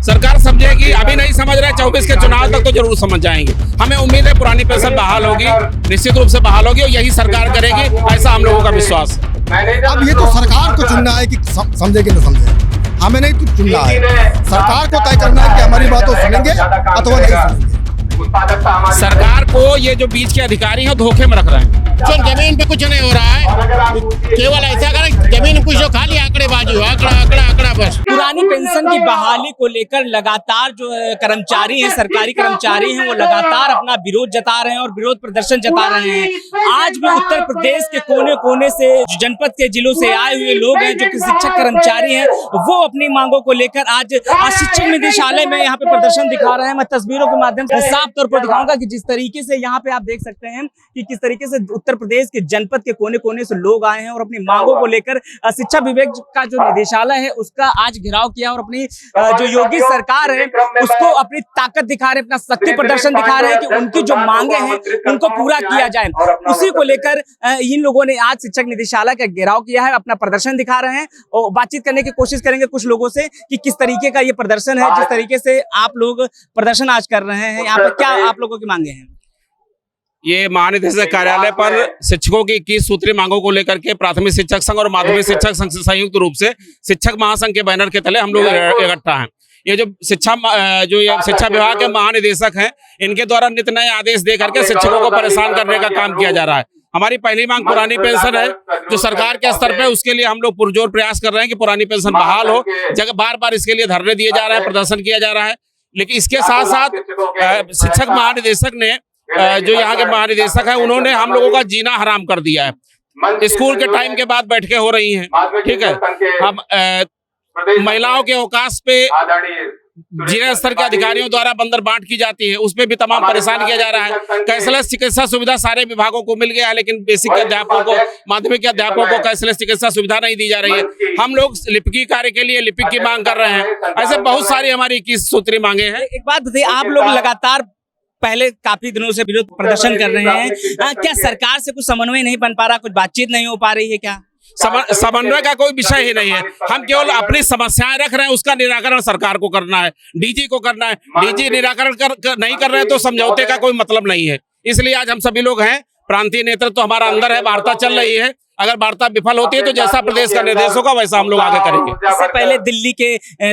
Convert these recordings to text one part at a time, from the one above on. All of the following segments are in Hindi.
सरकार समझेगी, अभी नहीं समझ रहे, 24 के चुनाव तक तो जरूर समझ जाएंगे। हमें उम्मीद है पुरानी पेंशन बहाल होगी, निश्चित रूप से बहाल होगी और यही सरकार करेगी, ऐसा हम लोगों का विश्वास है। अब ये तो सरकार को चुनना है कि समझे कि न समझे, हमें नहीं तो चुनना है। सरकार को तय करना है कि हमारी बातों सुनेंगे अथवा नहीं सुनेंगे। सरकार को ये जो बीच के अधिकारी हैं धोखे में रख रहे हैं। जमीन पे कुछ नहीं हो रहा है, केवल ऐसा करें जमीन कुछ जो खाली आंकड़ेबाजी हो, आंकड़ा बस। पुरानी पेंशन की बहाली को लेकर लगातार जो कर्मचारी हैं, सरकारी कर्मचारी हैं, वो लगातार अपना विरोध जता रहे हैं और विरोध प्रदर्शन जता रहे हैं। आज भी उत्तर प्रदेश के कोने कोने से, जनपद के जिलों से आए हुए लोग हैं जो कि शिक्षक कर्मचारी हैं, वो अपनी मांगों को लेकर आज शिक्षक निदेशालय में यहाँ पे प्रदर्शन दिखा रहे हैं। मैं तस्वीरों के माध्यम से साफ तौर पर दिखाऊंगा कि जिस तरीके से यहाँ पे आप देख सकते हैं कि किस तरीके से उत्तर प्रदेश के जनपद के कोने कोने से लोग आए हैं और अपनी मांगों को लेकर शिक्षा विभाग का जो निदेशालय है उसका आज घेराव किया और अपनी जो योगी सरकार है उसको अपनी ताकत दिखा रहे हैं, अपना शक्ति प्रदर्शन दिखा रहे हैं कि उनकी जो मांगे हैं उनको पूरा किया जाए। उसी को लेकर इन लोगों ने आज शिक्षक निदेशालय का घेराव किया है, अपना प्रदर्शन दिखा रहे हैं और बातचीत करने की कोशिश करेंगे कुछ लोगों से कि किस तरीके का ये प्रदर्शन है, जिस तरीके से आप लोग प्रदर्शन आज कर रहे हैं, यहाँ पर क्या आप लोगों की मांगे हैं। ये महानिदेशक कार्यालय पर शिक्षकों की 21 सूत्रीय मांगों को लेकर के प्राथमिक शिक्षक संघ और माध्यमिक शिक्षक संघ से संयुक्त रूप से शिक्षक महासंघ के बैनर के तले हम लोग इकट्ठा हैं। ये जो शिक्षा विभाग के महानिदेशक हैं, इनके द्वारा नित नए आदेश दे करके शिक्षकों को परेशान करने का काम किया जा रहा है। हमारी पहली मांग पुरानी पेंशन है, जो सरकार के स्तर पे उसके लिए हम लोग पुरजोर प्रयास कर रहे हैं कि पुरानी पेंशन बहाल हो। जगह बार बार इसके लिए धरने दिए जा रहे हैं, प्रदर्शन किया जा रहा है। लेकिन इसके साथ साथ शिक्षक महानिदेशक ने, जो यहाँ के महानिदेशक हैं, उन्होंने हम लोगों का जीना हराम कर दिया है। स्कूल के टाइम के बाद बैठकें हो रही हैं, ठीक है। हम महिलाओं के अवकाश पे जिला स्तर के अधिकारियों द्वारा बंदर बांट की जाती है, उसमें भी तमाम परेशान किया जा रहा है। कैशलेस चिकित्सा सुविधा सारे विभागों को मिल गया है, लेकिन बेसिक के अध्यापकों को, माध्यमिक के अध्यापकों को कैशलेस चिकित्सा सुविधा नहीं दी जा रही है। हम लोग लिपिकी कार्य के लिए लिपिक की मांग कर रहे हैं। ऐसे बहुत सारी हमारी 21 सूत्री मांगे हैं। एक बात बताइए, आप लोग लगातार पहले काफी दिनों से विरोध प्रदर्शन कर रहे हैं, क्या सरकार से कुछ समन्वय नहीं बन पा रहा, कुछ बातचीत नहीं हो पा रही है क्या? समन्वय का कोई विषय ही नहीं है। हम केवल अपनी समस्याएं रख रहे हैं, उसका निराकरण सरकार को करना है, डीजी को करना है। डीजी निराकरण नहीं कर रहे हैं तो समझौते का कोई मतलब नहीं है। इसलिए आज हम सभी लोग हैं, प्रांतीय नेतृत्व तो हमारा अंदर है, वार्ता चल रही है। अगर वार्ता विफल होती है तो जैसा प्रदेश का निर्देश होगा वैसा हम लोग आगे करेंगे। इससे पहले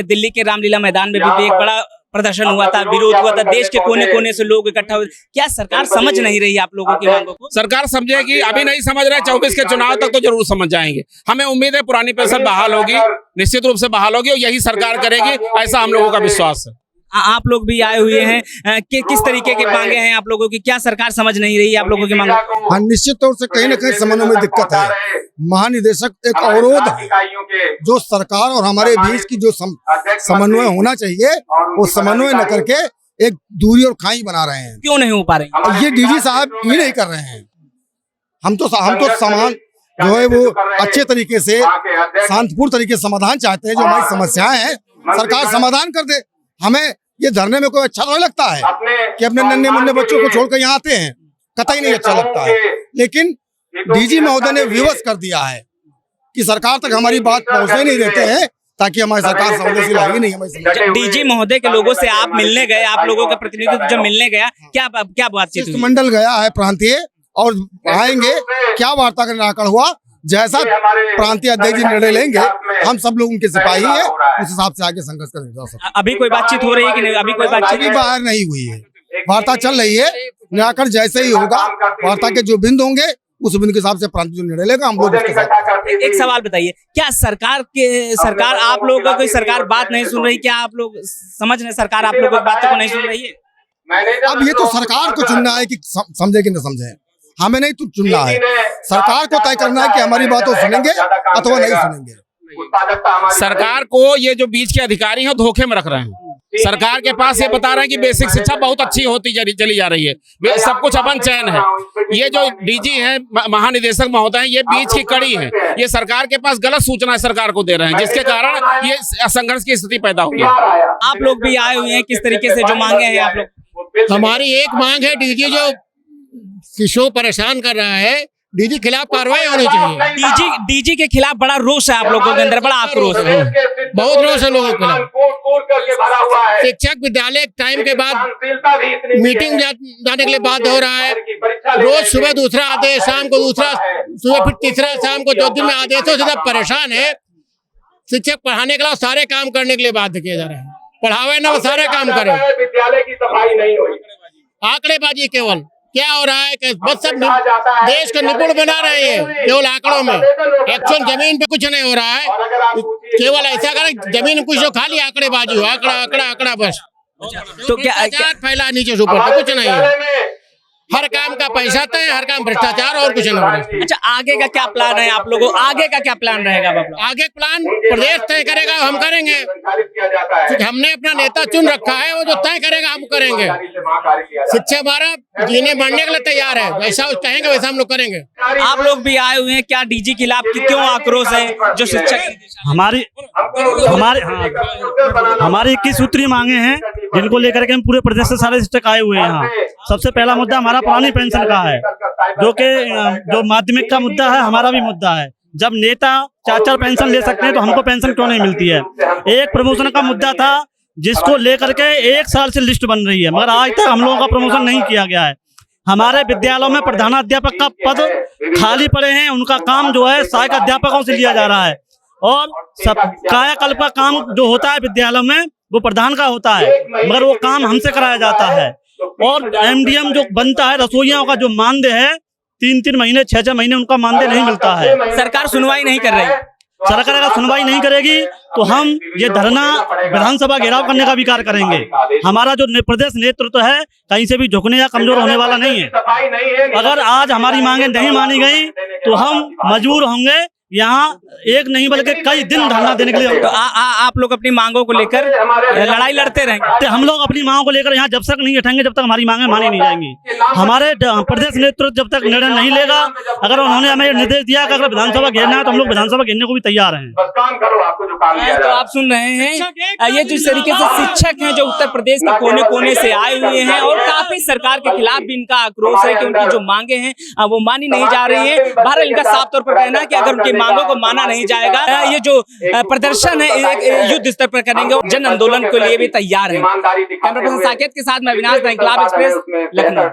दिल्ली के रामलीला मैदान में भी एक बड़ा प्रदर्शन हुआ था, विरोध हुआ था, देश के कोने कोने से लोग इकट्ठा हुए। क्या सरकार समझ नहीं रही आप लोगों की मांगों को? सरकार समझेगी, अभी नहीं समझ रहे, 24 के चुनाव तक तो जरूर समझ जाएंगे। हमें उम्मीद है पुरानी पेंशन बहाल होगी, निश्चित रूप से बहाल होगी और यही सरकार करेगी, ऐसा हम लोगों का विश्वास है। आप लोग भी आए हुए हैं, किस तरीके के मांगे हैं आप लोगों की? क्या सरकार समझ नहीं रही है आप लोगों की मांगों? हाँ, निश्चित तौर से कहीं न कहीं समन्वय में दिक्कत है। महानिदेशक एक अवरोध है, जो सरकार और हमारे बीच की जो समन्वय होना चाहिए वो समन्वय न करके एक दूरी और खाई बना रहे हैं। क्यों नहीं हो पा रहे? ये डीजी साहब ही नहीं कर रहे हैं। हम तो समान जो है वो अच्छे तरीके से शांतिपूर्ण तरीके से समाधान चाहते हैं। जो हमारी समस्याएं हैं सरकार समाधान कर दे। हमें ये धरने में कोई अच्छा नहीं लगता है कि अपने नन्हे मुन्ने बच्चों को छोड़कर यहाँ आते हैं, कतई नहीं अच्छा लगता है। लेकिन डीजी महोदय ने विवश कर दिया है कि सरकार तक हमारी बात पहुँचने नहीं देते हैं, ताकि हमारी सरकार संवेदनशील है नहीं हमारी। डीजी महोदय के लोगों से आप मिलने गए, आप लोगों का प्रतिनिधित्व जब मिलने गया, क्या बातचीत हुई? मंडल गया है प्रांतीय और आएंगे, क्या वार्ता का निराकरण हुआ, जैसा प्रांतीय अध्यक्ष जी निर्णय लेंगे, हम सब लोग उनके सिपाही हैं, उस हिसाब से आगे संघर्ष करेंगे। अभी कोई बातचीत हो रही है कि नहीं? अभी कोई बातचीत अभी बाहर नहीं हुई है, वार्ता चल रही है। निराकरण जैसे ही होगा, वार्ता के जो बिंदु होंगे उस बिंदु के हिसाब से प्रांत जो निर्णय लेगा हम लोग उसके साथ। एक सवाल बताइए, क्या सरकार आप लोगों का कोई सरकार बात नहीं सुन रही? क्या आप लोग समझ रहे सरकार आप लोगों की बातों को नहीं सुन रही है? अब ये तो सरकार को चुनना है कि समझे कि न समझे, हमें नहीं तो चुनना है। सरकार को तय करना है कि हमारी बातों सुनेंगे अथवा नहीं सुनेंगे। सरकार को ये जो बीच के अधिकारी हैं धोखे में रख रहे हैं। सरकार के पास ये बता रहे हैं कि बेसिक शिक्षा बहुत अच्छी होती चली जा रही है, सब कुछ अमन चैन है। ये जो डीजी हैं, महानिदेशक महोदय हैं, ये बीच की कड़ी है। ये सरकार के पास गलत सूचना सरकार को दे रहे हैं, जिसके कारण ये संघर्ष की स्थिति पैदा हुई है। आप लोग भी आए हुए हैं, किस तरीके से जो मांगे हैं आप लोग? हमारी एक मांग है, डीजी जो शिशु परेशान कर रहा है, डीजी खिलाफ कार्रवाई होनी चाहिए। डीजी के खिलाफ बड़ा रोष है आप लोगों के अंदर, बड़ा आक्रोश है। बहुत रोष है लोगों के खिलाफ। शिक्षक विद्यालय टाइम के बाद मीटिंग जाने के लिए बाध्य हो रहा है। रोज सुबह दूसरा आदेश, शाम को दूसरा, सुबह फिर तीसरा, शाम को 2 दिन में आदेशों से सब परेशान है। शिक्षक पढ़ाने के अलावा सारे काम करने के लिए बाध्य किया जा रहा है। पढ़ावे ना, वो सारे काम करे। विद्यालय की सफाई नहीं हुई। आंकड़ेबाजी केवल क्या हो रहा है कि बस सब देश को निपुण बना रहे हैं केवल आंकड़ों में। एक्चुअल जमीन पे कुछ नहीं हो रहा है। केवल ऐसा करें जमीन कुछ जो खाली आंकड़ेबाजी हो, आंकड़ा आंकड़ा आंकड़ा बस। तो क्या फैला नीचे से ऊपर तो कुछ नहीं है। हर काम का पैसा तय, हर काम भ्रष्टाचार और कुछ नहीं। अच्छा, आगे का क्या प्लान है आप लोगों? आगे का क्या प्लान रहेगा बाबा? आगे प्लान प्रदेश तय करेगा, हम करेंगे। क्योंकि हमने अपना नेता चुन रखा है, वो जो तय करेगा हम करेंगे। शिक्षा हमारा जीने बढ़ने के लिए तैयार है, वैसा कहेंगे वैसा हम लोग करेंगे। आप लोग भी आए हुए हैं, क्या डीजी खिलाफ क्यों आक्रोश है? जो शिक्षक हमारी 21 सूत्री मांगे हैं, जिनको लेकर के हम पूरे प्रदेश से सारे शिक्षक आए हुए हैं यहाँ। सबसे पहला मुद्दा हमारा पुरानी पेंशन का है, जो माध्यमिक का मुद्दा है, हमारा भी मुद्दा है। जब नेता 4-4 पेंशन ले सकते हैं तो हमको पेंशन क्यों नहीं मिलती है? एक प्रमोशन का मुद्दा था जिसको लेकर के 1 साल से लिस्ट बन रही है, मगर आज तक हम लोगों का प्रमोशन नहीं किया गया है। हमारे विद्यालयों में प्रधानाध्यापक का पद खाली पड़े हैं, उनका काम जो है सहायक अध्यापकों से लिया जा रहा है। और सब कायाकल्प का काम जो होता है विद्यालयों में वो प्रधान का होता है, मगर वो काम हमसे कराया जाता है। और एमडीएम जो बनता है, रसोइयों का जो मानदेय है 3-3 महीने 6-6 महीने उनका मानदेय नहीं मिलता है। सरकार सुनवाई नहीं कर रही। सरकार अगर सुनवाई नहीं करेगी तो हम ये धरना विधानसभा घेराव करने का भी कार्य करेंगे। हमारा जो प्रदेश नेतृत्व है कहीं से भी झुकने या कमजोर होने वाला नहीं है। अगर आज हमारी मांगे नहीं मानी गई तो हम मजबूर होंगे यहाँ एक नहीं बल्कि कई दिन धरना देने के लिए। तो आप लोग अपनी मांगों को लेकर लड़ाई लड़ते रहेंगे? हम लोग अपनी मांगों को लेकर यहाँ जब तक नहीं उठेंगे जब तक हमारी मांगे मानी नहीं जाएंगी। हमारे प्रदेश नेतृत्व जब तक निर्णय नहीं लेगा, अगर उन्होंने हमें निर्देश दिया कि अगर विधानसभा घेरना है तो हम लोग विधानसभा घेरने को भी तैयार हैं। तो आप सुन रहे हैं, ये जिस तरीके से शिक्षक हैं जो उत्तर प्रदेश के कोने कोने से आए हुए हैं और काफी सरकार के खिलाफ भी इनका आक्रोश है कि उनकी जो मांगे हैं वो मानी नहीं जा रही है। बहरहाल इनका साफ तौर पर कहना है कि अगर उनकी मांगों को माना नहीं जाएगा, ये जो प्रदर्शन है युद्ध स्तर पर करेंगे और जन आंदोलन के लिए भी तैयार है। कैमरा पर्सन साकेत के साथ मैं Avinash, the Inquilab express, Lucknow.